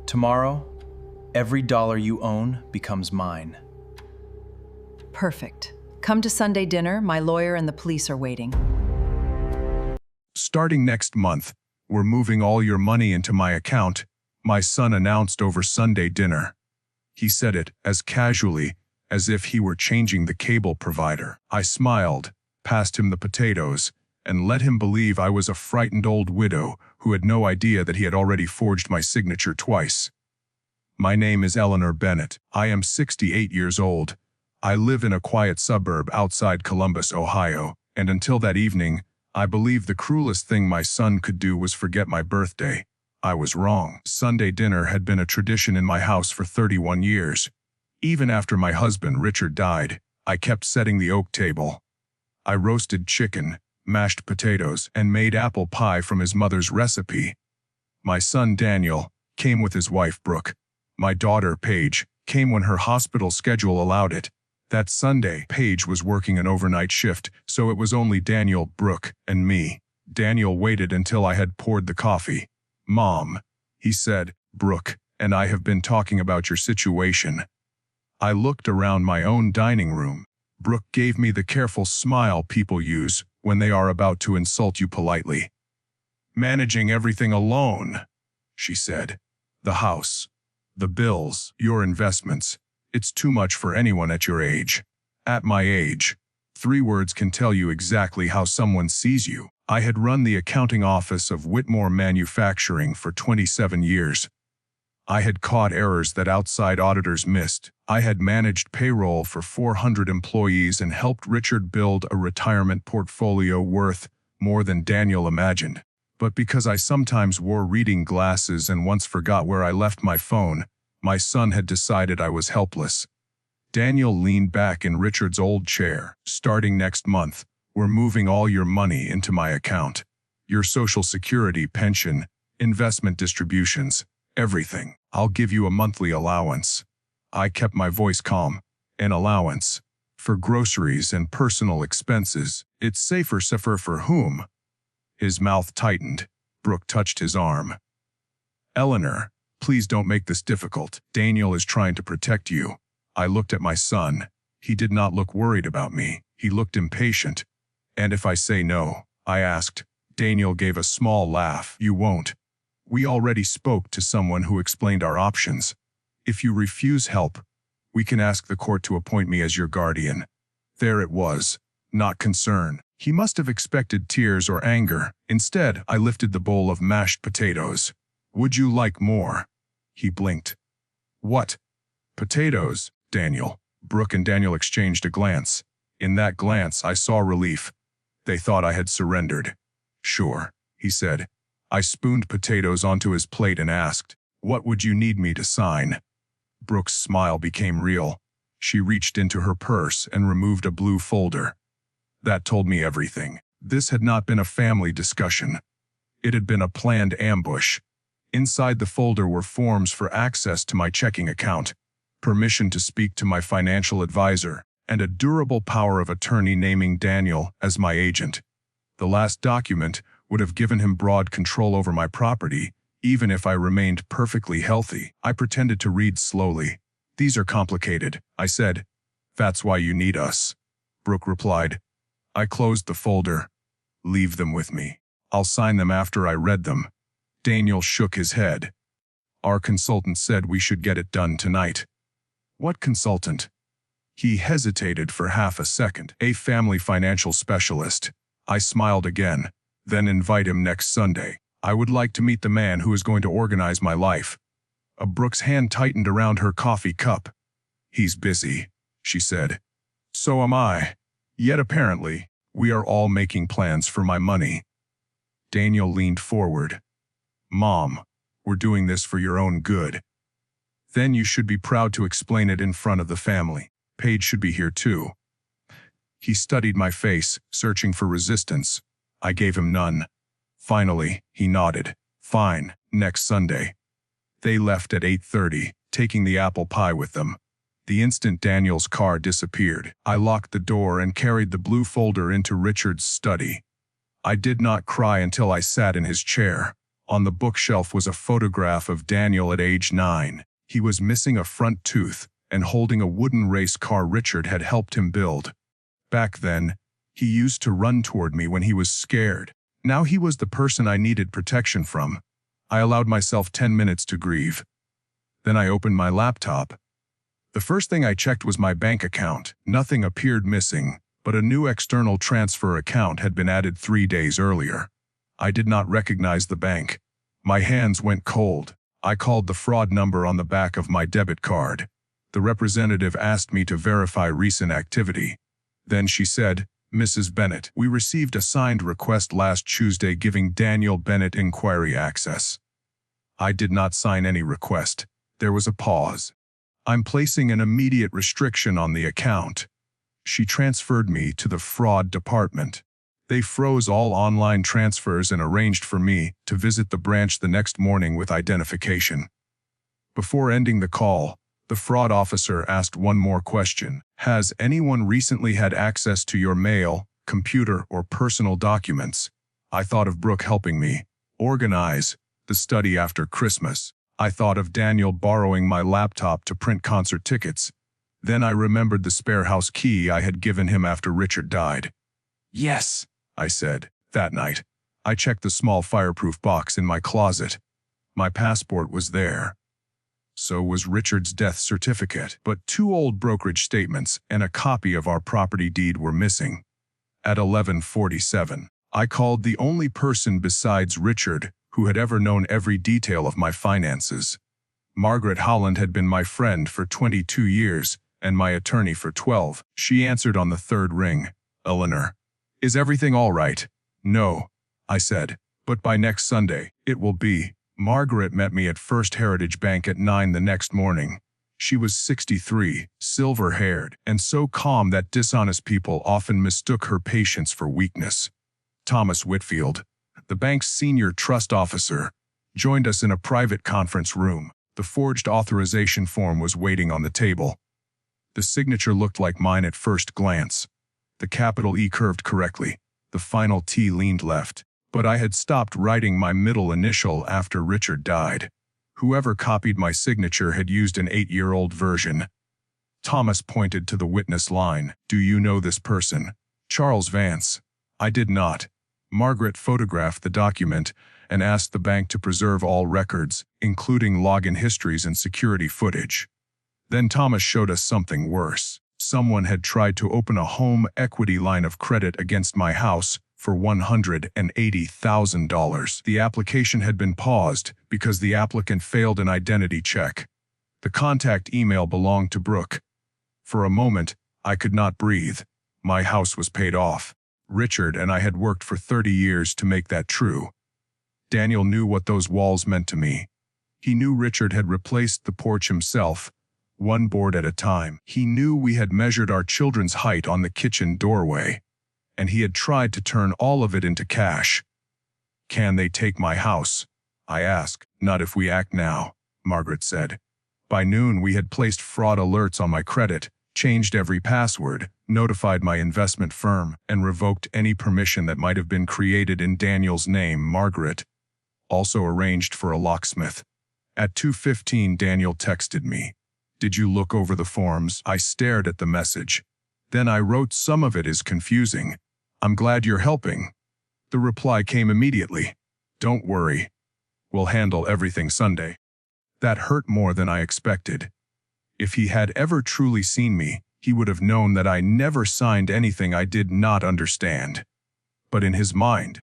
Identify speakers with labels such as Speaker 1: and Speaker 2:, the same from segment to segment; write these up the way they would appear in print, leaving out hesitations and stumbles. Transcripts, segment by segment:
Speaker 1: Tomorrow, every dollar you own becomes mine.
Speaker 2: Perfect. Come to Sunday dinner. My lawyer and the police are waiting.
Speaker 3: Starting next month, we're moving all your money into my account, my son announced over Sunday dinner. He said it as casually as if he were changing the cable provider. I smiled, passed him the potatoes, and let him believe I was a frightened old widow who had no idea that he had already forged my signature twice. My name is Eleanor Bennett. I am 68 years old. I live in a quiet suburb outside Columbus, Ohio, and until that evening, I believed the cruelest thing my son could do was forget my birthday. I was wrong. Sunday dinner had been a tradition in my house for 31 years. Even after my husband, Richard, died, I kept setting the oak table. I roasted chicken, mashed potatoes, and made apple pie from his mother's recipe. My son, Daniel, came with his wife, Brooke. My daughter, Paige, came when her hospital schedule allowed it. That Sunday, Paige was working an overnight shift, so it was only Daniel, Brooke, and me. Daniel waited until I had poured the coffee. "Mom," he said, "Brooke and I have been talking about your situation." I looked around my own dining room. Brooke gave me the careful smile people use when they are about to insult you politely. "Managing everything alone," she said. "The house, the bills, your investments. It's too much for anyone at your age." At my age, 3 words can tell you exactly how someone sees you. I had run the accounting office of Whitmore Manufacturing for 27 years. I had caught errors that outside auditors missed. I had managed payroll for 400 employees and helped Richard build a retirement portfolio worth more than Daniel imagined. But because I sometimes wore reading glasses and once forgot where I left my phone, my son had decided I was helpless. Daniel leaned back in Richard's old chair. "Starting next month, we're moving all your money into my account. Your Social Security, pension, investment distributions, everything. I'll give you a monthly allowance." I kept my voice calm. "An allowance. For groceries and personal expenses. It's safer for whom?" His mouth tightened. Brooke touched his arm. "Eleanor, please don't make this difficult. Daniel is trying to protect you." I looked at my son. He did not look worried about me. He looked impatient. "And if I say no?" I asked. Daniel gave a small laugh. "You won't. We already spoke to someone who explained our options. If you refuse help, we can ask the court to appoint me as your guardian." There it was, not concern. He must have expected tears or anger. Instead, I lifted the bowl of mashed potatoes. "Would you like more?" He blinked. "What?" "Potatoes, Daniel." Brooke and Daniel exchanged a glance. In that glance, I saw relief. They thought I had surrendered. "Sure," he said. I spooned potatoes onto his plate and asked, "What would you need me to sign?" Brooke's smile became real. She reached into her purse and removed a blue folder. That told me everything. This had not been a family discussion. It had been a planned ambush. Inside the folder were forms for access to my checking account, permission to speak to my financial advisor, and a durable power of attorney naming Daniel as my agent. The last document would have given him broad control over my property, even if I remained perfectly healthy. I pretended to read slowly. "These are complicated," I said. "That's why you need us," Brooke replied. I closed the folder. "Leave them with me. I'll sign them after I read them." Daniel shook his head. "Our consultant said we should get it done tonight." "What consultant?" He hesitated for half a second. "A family financial specialist." I smiled again. "Then invite him next Sunday. I would like to meet the man who is going to organize my life." Brooke's hand tightened around her coffee cup. "He's busy," she said. "So am I. Yet apparently, we are all making plans for my money." Daniel leaned forward. "Mom, we're doing this for your own good. Then you should be proud to explain it in front of the family. Paige should be here too." He studied my face, searching for resistance. I gave him none. Finally, he nodded. "Fine, next Sunday." They left at 8:30, taking the apple pie with them. The instant Daniel's car disappeared, I locked the door and carried the blue folder into Richard's study. I did not cry until I sat in his chair. On the bookshelf was a photograph of Daniel at age 9. He was missing a front tooth and holding a wooden race car Richard had helped him build. Back then, he used to run toward me when he was scared. Now he was the person I needed protection from. I allowed myself 10 minutes to grieve. Then I opened my laptop. The first thing I checked was my bank account. Nothing appeared missing, but a new external transfer account had been added 3 days earlier. I did not recognize the bank. My hands went cold. I called the fraud number on the back of my debit card. The representative asked me to verify recent activity. Then she said, "Mrs. Bennett, we received a signed request last Tuesday giving Daniel Bennett inquiry access." I did not sign any request. There was a pause. "I'm placing an immediate restriction on the account." She transferred me to the fraud department. They froze all online transfers and arranged for me to visit the branch the next morning with identification. Before ending the call, the fraud officer asked one more question. "Has anyone recently had access to your mail, computer, or personal documents?" I thought of Brooke helping me organize the study after Christmas. I thought of Daniel borrowing my laptop to print concert tickets. Then I remembered the spare house key I had given him after Richard died. "Yes," I said. That night, I checked the small fireproof box in my closet. My passport was there. So was Richard's death certificate, but 2 old brokerage statements and a copy of our property deed were missing. At 11:47, I called the only person besides Richard who had ever known every detail of my finances. Margaret Holland had been my friend for 22 years and my attorney for 12. She answered on the 3rd ring. "Eleanor, is everything all right?" "No," I said, "but by next Sunday, it will be." Margaret met me at First Heritage Bank at 9 the next morning. She was 63, silver-haired, and so calm that dishonest people often mistook her patience for weakness. Thomas Whitfield, the bank's senior trust officer, joined us in a private conference room. The forged authorization form was waiting on the table. The signature looked like mine at first glance. The capital E curved correctly. The final T leaned left. But I had stopped writing my middle initial after Richard died. Whoever copied my signature had used an 8-year-old version. Thomas pointed to the witness line. "Do you know this person?" "Charles Vance." I did not. Margaret photographed the document and asked the bank to preserve all records, including login histories and security footage. Then Thomas showed us something worse. Someone had tried to open a home equity line of credit against my house for $180,000. The application had been paused because the applicant failed an identity check. The contact email belonged to Brooke. For a moment, I could not breathe. My house was paid off. Richard and I had worked for 30 years to make that true. Daniel knew what those walls meant to me. He knew Richard had replaced the porch himself, one board at a time. He knew we had measured our children's height on the kitchen doorway, and he had tried to turn all of it into cash. "Can they take my house?" I asked. "Not if we act now," Margaret said. By noon, we had placed fraud alerts on my credit, changed every password, notified my investment firm, and revoked any permission that might have been created in Daniel's name. Margaret also arranged for a locksmith. At 2:15, Daniel texted me. "Did you look over the forms?" I stared at the message. Then I wrote, "Some of it is confusing. I'm glad you're helping." The reply came immediately. "Don't worry. We'll handle everything Sunday." That hurt more than I expected. If he had ever truly seen me, he would have known that I never signed anything I did not understand. But in his mind,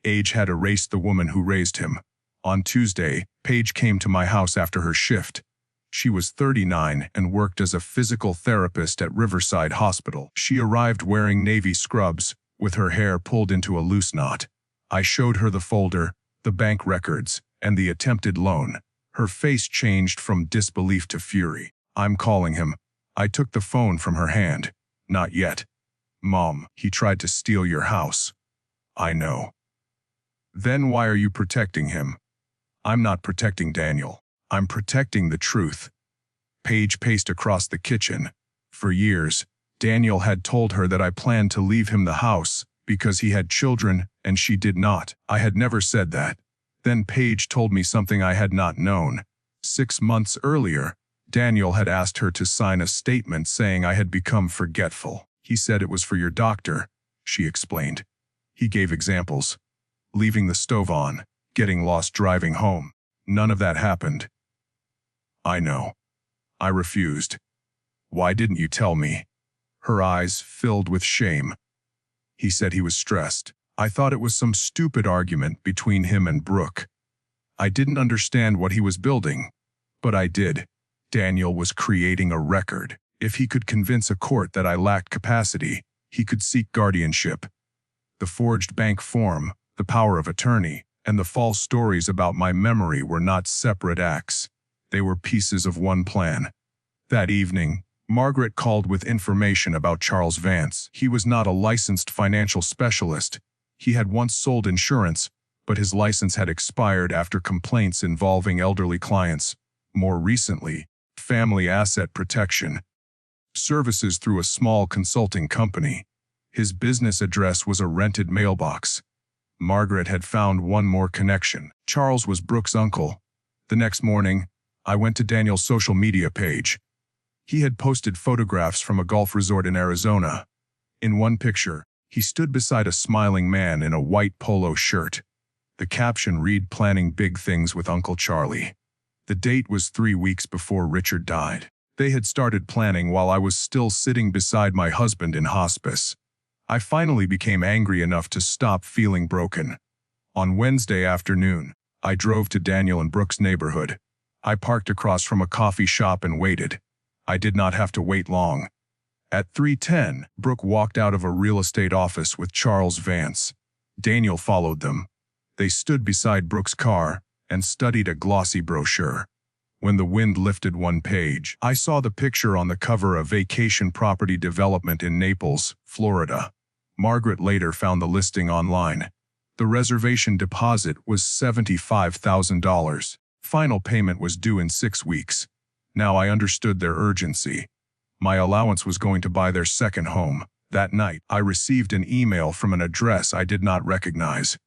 Speaker 3: age had erased the woman who raised him. On Tuesday, Paige came to my house after her shift. She was 39 and worked as a physical therapist at Riverside Hospital. She arrived wearing navy scrubs, with her hair pulled into a loose knot. I showed her the folder, the bank records, and the attempted loan. Her face changed from disbelief to fury. "I'm calling him." I took the phone from her hand. "Not yet." "Mom, he tried to steal your house." "I know." "Then why are you protecting him?" "I'm not protecting Daniel. I'm protecting the truth." Paige paced across the kitchen. For years, Daniel had told her that I planned to leave him the house because he had children and she did not. I had never said that. Then Paige told me something I had not known. 6 months earlier, Daniel had asked her to sign a statement saying I had become forgetful. He said it was for your doctor, she explained. He gave examples. Leaving the stove on, getting lost driving home. None of that happened. I know. I refused. Why didn't you tell me? Her eyes filled with shame. He said he was stressed. I thought it was some stupid argument between him and Brooke. I didn't understand what he was building, but I did. Daniel was creating a record. If he could convince a court that I lacked capacity, he could seek guardianship. The forged bank form, the power of attorney, and the false stories about my memory were not separate acts. They were pieces of one plan. That evening, Margaret called with information about Charles Vance. He was not a licensed financial specialist. He had once sold insurance, but his license had expired after complaints involving elderly clients. More recently, family asset protection. Services through a small consulting company. His business address was a rented mailbox. Margaret had found one more connection. Charles was Brooke's uncle. The next morning, I went to Daniel's social media page. He had posted photographs from a golf resort in Arizona. In one picture, he stood beside a smiling man in a white polo shirt. The caption read, "Planning big things with Uncle Charlie." The date was 3 weeks before Richard died. They had started planning while I was still sitting beside my husband in hospice. I finally became angry enough to stop feeling broken. On Wednesday afternoon, I drove to Daniel and Brooke's neighborhood. I parked across from a coffee shop and waited. I did not have to wait long. At 3:10, Brooke walked out of a real estate office with Charles Vance. Daniel followed them. They stood beside Brooke's car and studied a glossy brochure. When the wind lifted one page, I saw the picture on the cover of vacation property development in Naples, Florida. Margaret later found the listing online. The reservation deposit was $75,000. Final payment was due in 6 weeks. Now I understood their urgency. My allowance was going to buy their second home. That night, I received an email from an address I did not recognize.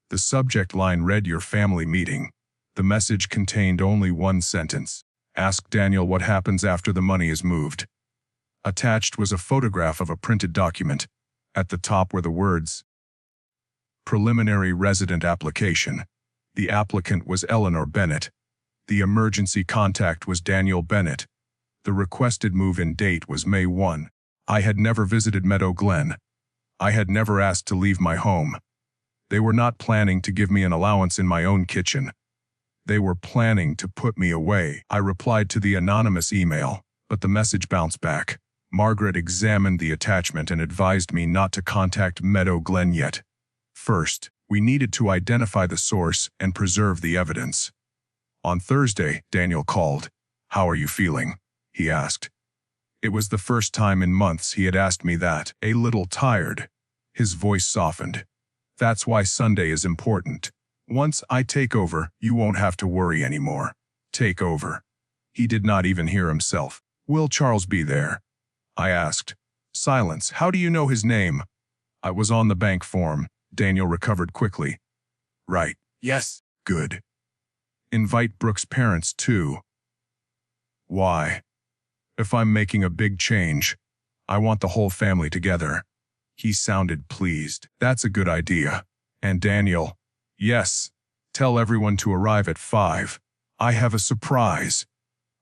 Speaker 3: The subject line read, "Your family meeting." The message contained only one sentence. "Ask Daniel what happens after the money is moved." Attached was a photograph of a printed document. At the top were the words, "Preliminary resident application." The applicant was Eleanor Bennett. The emergency contact was Daniel Bennett. The requested move-in date was May 1. I had never visited Meadow Glen. I had never asked to leave my home. They were not planning to give me an allowance in my own kitchen. They were planning to put me away. I replied to the anonymous email, but the message bounced back. Margaret examined the attachment and advised me not to contact Meadow Glen yet. First, we needed to identify the source and preserve the evidence. On Thursday, Daniel called. "How are you feeling?" he asked. It was the first time in months he had asked me that. "A little tired." His voice softened. "That's why Sunday is important. Once I take over, you won't have to worry anymore." Take over. He did not even hear himself. "Will Charles be there?" I asked. Silence. "How do you know his name?" "I was on the bank form." Daniel recovered quickly. "Right. Yes. Good. Invite Brooke's parents too." "Why?" "If I'm making a big change, I want the whole family together." He sounded pleased. "That's a good idea." And Daniel, "Yes. Tell everyone to arrive at 5. I have a surprise."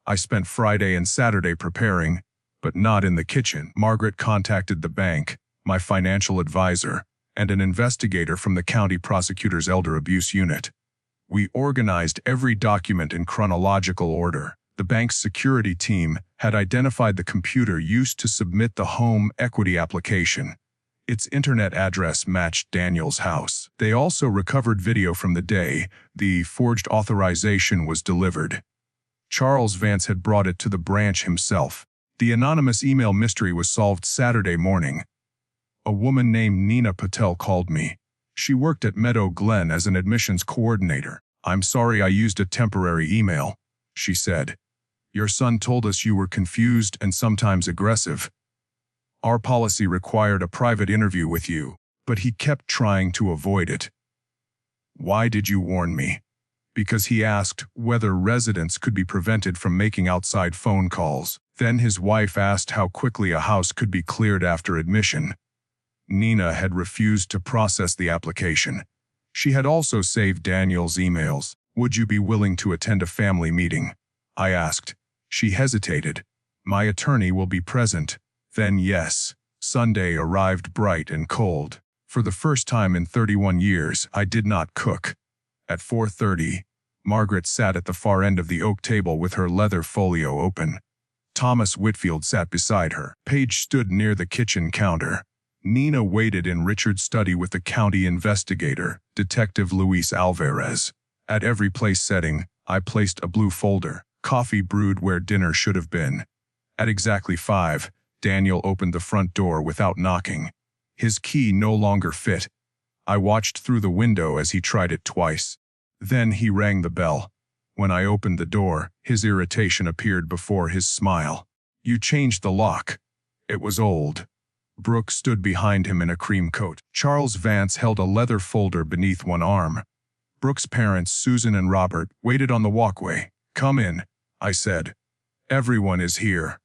Speaker 3: I spent Friday and Saturday preparing, but not in the kitchen. Margaret contacted the bank, my financial advisor, and an investigator from the county prosecutor's elder abuse unit. We organized every document in chronological order. The bank's security team had identified the computer used to submit the home equity application. Its internet address matched Daniel's house. They also recovered video from the day the forged authorization was delivered. Charles Vance had brought it to the branch himself. The anonymous email mystery was solved Saturday morning. A woman named Nina Patel called me. She worked at Meadow Glen as an admissions coordinator. "I'm sorry I used a temporary email," she said. "Your son told us you were confused and sometimes aggressive. Our policy required a private interview with you, but he kept trying to avoid it." Why did you warn me? Because he asked whether residents could be prevented from making outside phone calls. Then his wife asked how quickly a house could be cleared after admission. Nina had refused to process the application. She had also saved Daniel's emails. Would you be willing to attend a family meeting? I asked. She hesitated. My attorney will be present. Then yes. Sunday arrived bright and cold. For the first time in 31 years, I did not cook. At 4:30, Margaret sat at the far end of the oak table with her leather folio open. Thomas Whitfield sat beside her. Paige stood near the kitchen counter. Nina waited in Richard's study with the county investigator, Detective Luis Alvarez. At every place setting, I placed a blue folder, coffee brewed where dinner should have been. At exactly 5, Daniel opened the front door without knocking. His key no longer fit. I watched through the window as he tried it twice. Then he rang the bell. When I opened the door, his irritation appeared before his smile. You changed the lock. It was old. Brooke stood behind him in a cream coat. Charles Vance held a leather folder beneath one arm. Brooke's parents, Susan and Robert, waited on the walkway. Come in, I said. Everyone is here.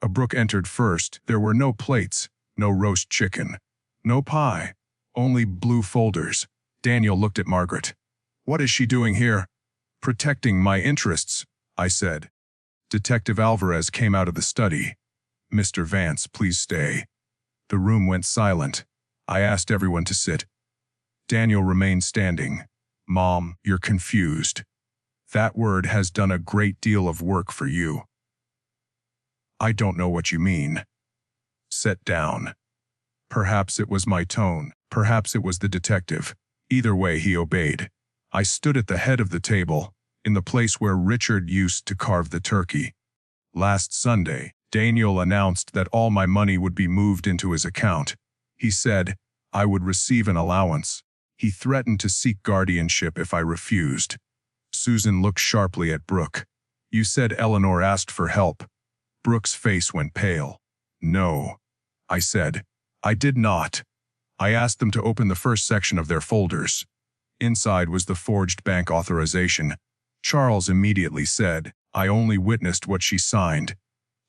Speaker 3: Brooke entered first. There were no plates, no roast chicken, no pie, only blue folders. Daniel looked at Margaret. What is she doing here? Protecting my interests, I said. Detective Alvarez came out of the study. Mr. Vance, please stay. The room went silent. I asked everyone to sit. Daniel remained standing. Mom, you're confused. That word has done a great deal of work for you. I don't know what you mean. Sit down. Perhaps it was my tone. Perhaps it was the detective. Either way, he obeyed. I stood at the head of the table, in the place where Richard used to carve the turkey. Last Sunday, Daniel announced that all my money would be moved into his account. He said I would receive an allowance. He threatened to seek guardianship if I refused. Susan looked sharply at Brooke. You said Eleanor asked for help. Brooke's face went pale. No, I said. I did not. I asked them to open the first section of their folders. Inside was the forged bank authorization. Charles immediately said, I only witnessed what she signed.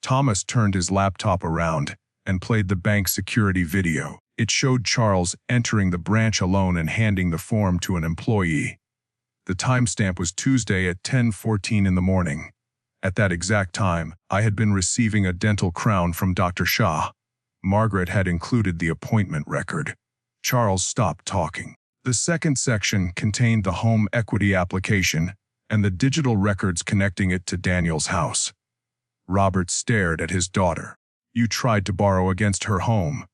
Speaker 3: Thomas turned his laptop around and played the bank security video. It showed Charles entering the branch alone and handing the form to an employee. The timestamp was Tuesday at 10:14 in the morning. At that exact time, I had been receiving a dental crown from Dr. Shah. Margaret had included the appointment record. Charles stopped talking. The second section contained the home equity application and the digital records connecting it to Daniel's house. Robert stared at his daughter. You tried to borrow against her home.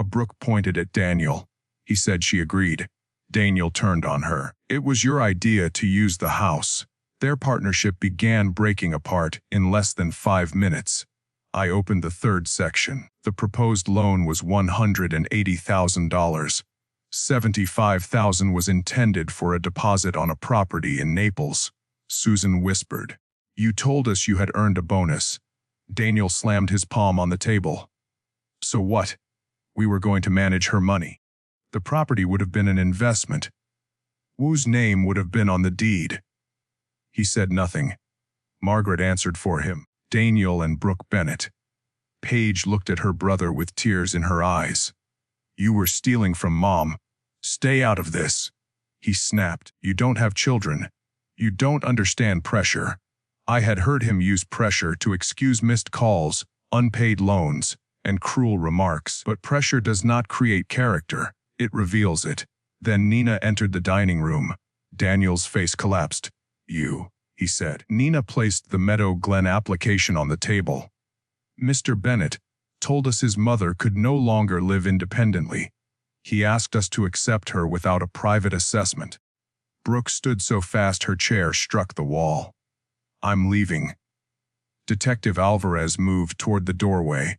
Speaker 3: Brooke pointed at Daniel. He said she agreed. Daniel turned on her. It was your idea to use the house. Their partnership began breaking apart in less than 5 minutes. I opened the third section. The proposed loan was $180,000. $75,000 was intended for a deposit on a property in Naples. Susan whispered. You told us you had earned a bonus. Daniel slammed his palm on the table. So what? We were going to manage her money. The property would have been an investment. Wu's name would have been on the deed. He said nothing. Margaret answered for him. Daniel and Brooke Bennett. Paige looked at her brother with tears in her eyes. You were stealing from Mom. Stay out of this. He snapped. You don't have children. You don't understand pressure. I had heard him use pressure to excuse missed calls, unpaid loans, and cruel remarks. But pressure does not create character. It reveals it. Then Nina entered the dining room. Daniel's face collapsed. You, he said. Nina placed the Meadow Glen application on the table. Mr. Bennett told us his mother could no longer live independently. He asked us to accept her without a private assessment. Brooke stood so fast her chair struck the wall. I'm leaving. Detective Alvarez moved toward the doorway.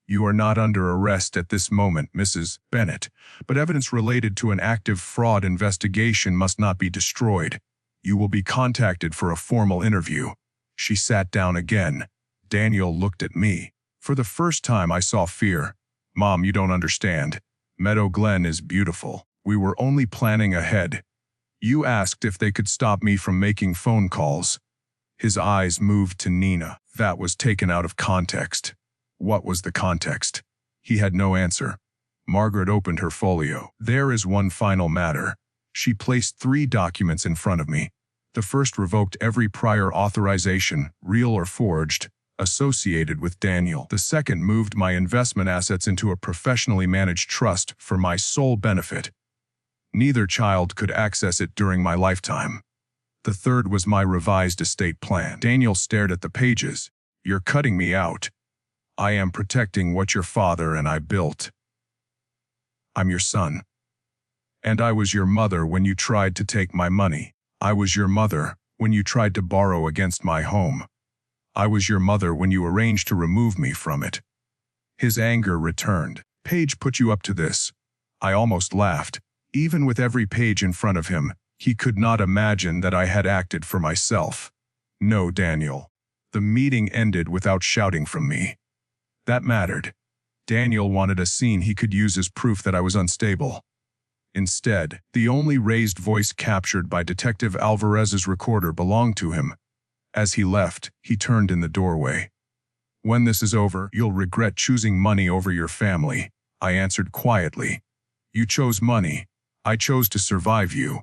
Speaker 3: You are not under arrest at this moment, Mrs. Bennett, but evidence related to an active fraud investigation must not be destroyed. You will be contacted for a formal interview. She sat down again. Daniel looked at me. For the first time I saw fear. Mom, you don't understand. Meadow Glen is beautiful. We were only planning ahead. You asked if they could stop me from making phone calls. His eyes moved to Nina. That was taken out of context. What was the context? He had no answer. Margaret opened her folio. There is one final matter. She placed 3 documents in front of me. The first revoked every prior authorization, real or forged, associated with Daniel. The second moved my investment assets into a professionally managed trust for my sole benefit. Neither child could access it during my lifetime. The third was my revised estate plan. Daniel stared at the pages. You're cutting me out. I am protecting what your father and I built. I'm your son. And I was your mother when you tried to take my money. I was your mother when you tried to borrow against my home. I was your mother when you arranged to remove me from it. His anger returned. Page put you up to this. I almost laughed. Even with every page in front of him, he could not imagine that I had acted for myself. No, Daniel. The meeting ended without shouting from me. That mattered. Daniel wanted a scene he could use as proof that I was unstable. Instead, the only raised voice captured by Detective Alvarez's recorder belonged to him. As he left, he turned in the doorway. When this is over, you'll regret choosing money over your family, I answered quietly. You chose money. I chose to survive you.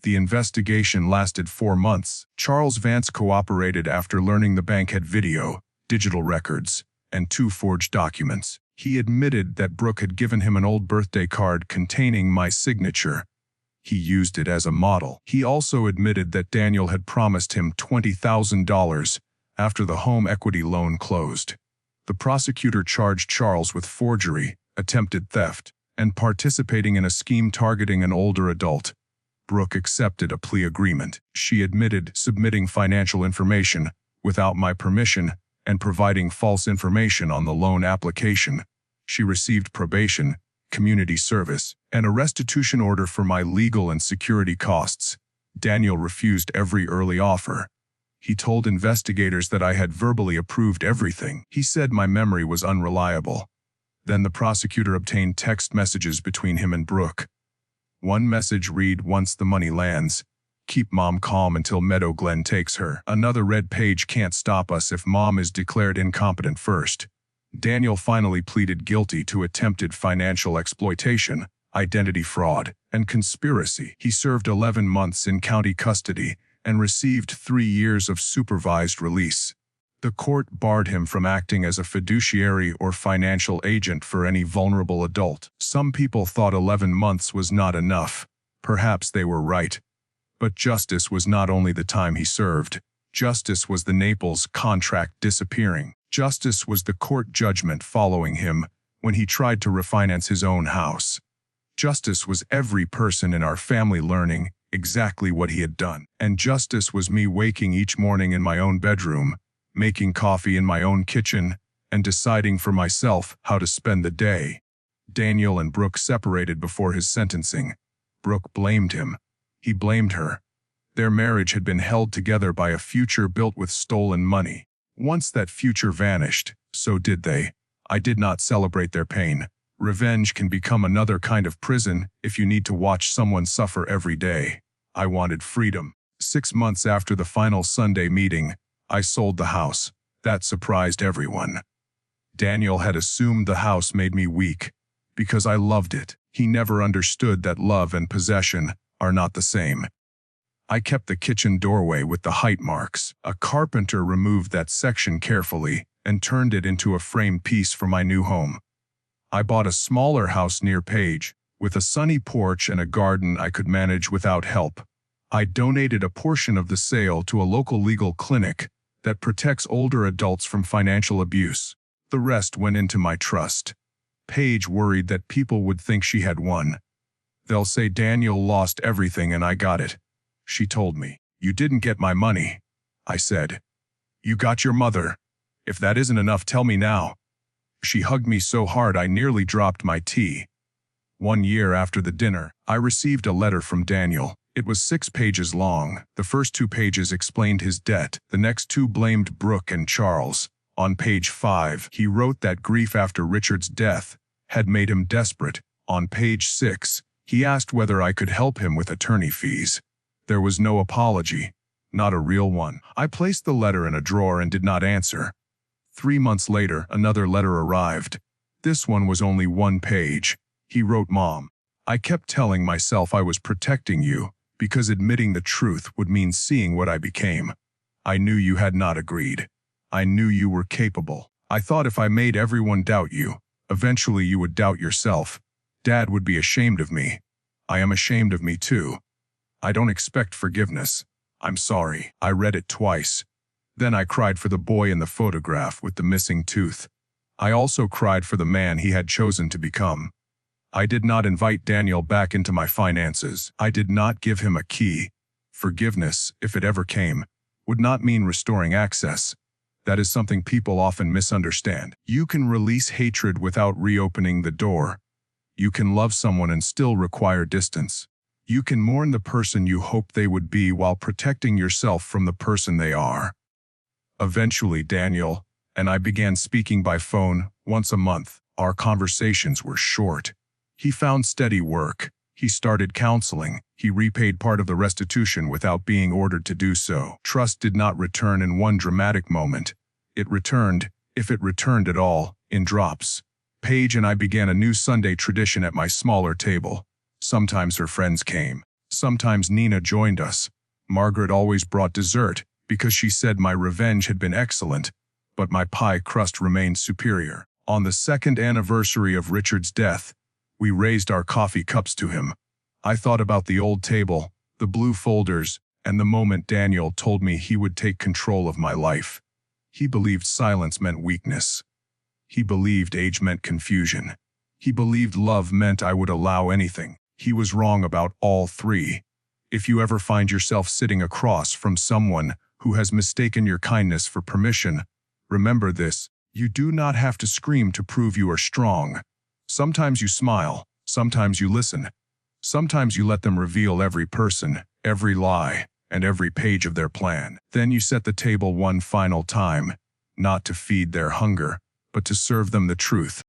Speaker 3: The investigation lasted 4 months. Charles Vance cooperated after learning the bank had video, digital records, and 2 forged documents. He admitted that Brooke had given him an old birthday card containing my signature. He used it as a model. He also admitted that Daniel had promised him $20,000 after the home equity loan closed. The prosecutor charged Charles with forgery, attempted theft, and participating in a scheme targeting an older adult. Brooke accepted a plea agreement. She admitted submitting financial information without my permission and providing false information on the loan application. She received probation, community service, and a restitution order for my legal and security costs. Daniel refused every early offer. He told investigators that I had verbally approved everything. He said my memory was unreliable. Then the prosecutor obtained text messages between him and Brooke. One message read, "Once the money lands, keep Mom calm until Meadow Glen takes her." Another read, "Page can't stop us if Mom is declared incompetent first." Daniel finally pleaded guilty to attempted financial exploitation, identity fraud, and conspiracy. He served 11 months in county custody and received 3 years of supervised release. The court barred him from acting as a fiduciary or financial agent for any vulnerable adult. Some people thought 11 months was not enough. Perhaps they were right. But justice was not only the time he served. Justice was the Naples contract disappearing. Justice was the court judgment following him when he tried to refinance his own house. Justice was every person in our family learning exactly what he had done. And justice was me waking each morning in my own bedroom, making coffee in my own kitchen, and deciding for myself how to spend the day. Daniel and Brooke separated before his sentencing. Brooke blamed him. He blamed her. Their marriage had been held together by a future built with stolen money. Once that future vanished, so did they. I did not celebrate their pain. Revenge can become another kind of prison if you need to watch someone suffer every day. I wanted freedom. 6 months after the final Sunday meeting, I sold the house. That surprised everyone. Daniel had assumed the house made me weak, because I loved it. He never understood that love and possession are not the same. I kept the kitchen doorway with the height marks. A carpenter removed that section carefully and turned it into a framed piece for my new home. I bought a smaller house near Page, with a sunny porch and a garden I could manage without help. I donated a portion of the sale to a local legal clinic that protects older adults from financial abuse. The rest went into my trust. Page worried that people would think she had won. "They'll say Daniel lost everything and I got it," she told me. "You didn't get my money," I said. "You got your mother. If that isn't enough, tell me now." She hugged me so hard I nearly dropped my tea. 1 year after the dinner, I received a letter from Daniel. It was 6 pages long. The first 2 pages explained his debt. The next 2 blamed Brooke and Charles. On page 5, he wrote that grief after Richard's death had made him desperate. On page 6, he asked whether I could help him with attorney fees. There was no apology, not a real one. I placed the letter in a drawer and did not answer. 3 months later, another letter arrived. This one was only 1 page. He wrote, "Mom, I kept telling myself I was protecting you because admitting the truth would mean seeing what I became. I knew you had not agreed. I knew you were capable. I thought if I made everyone doubt you, eventually you would doubt yourself. Dad would be ashamed of me. I am ashamed of me too. I don't expect forgiveness. I'm sorry." I read it twice. Then I cried for the boy in the photograph with the missing tooth. I also cried for the man he had chosen to become. I did not invite Daniel back into my finances. I did not give him a key. Forgiveness, if it ever came, would not mean restoring access. That is something people often misunderstand. You can release hatred without reopening the door. You can love someone and still require distance. You can mourn the person you hoped they would be while protecting yourself from the person they are. Eventually, Daniel and I began speaking by phone once a month. Our conversations were short. He found steady work. He started counseling. He repaid part of the restitution without being ordered to do so. Trust did not return in one dramatic moment. It returned, if it returned at all, in drops. Paige and I began a new Sunday tradition at my smaller table. Sometimes her friends came. Sometimes Nina joined us. Margaret always brought dessert because she said my revenge had been excellent, but my pie crust remained superior. On the 2nd anniversary of Richard's death, we raised our coffee cups to him. I thought about the old table, the blue folders, and the moment Daniel told me he would take control of my life. He believed silence meant weakness. He believed age meant confusion. He believed love meant I would allow anything. He was wrong about all 3. If you ever find yourself sitting across from someone who has mistaken your kindness for permission, remember this: you do not have to scream to prove you are strong. Sometimes you smile, sometimes you listen. Sometimes you let them reveal every person, every lie, and every page of their plan. Then you set the table one final time, not to feed their hunger, but to serve them the truth.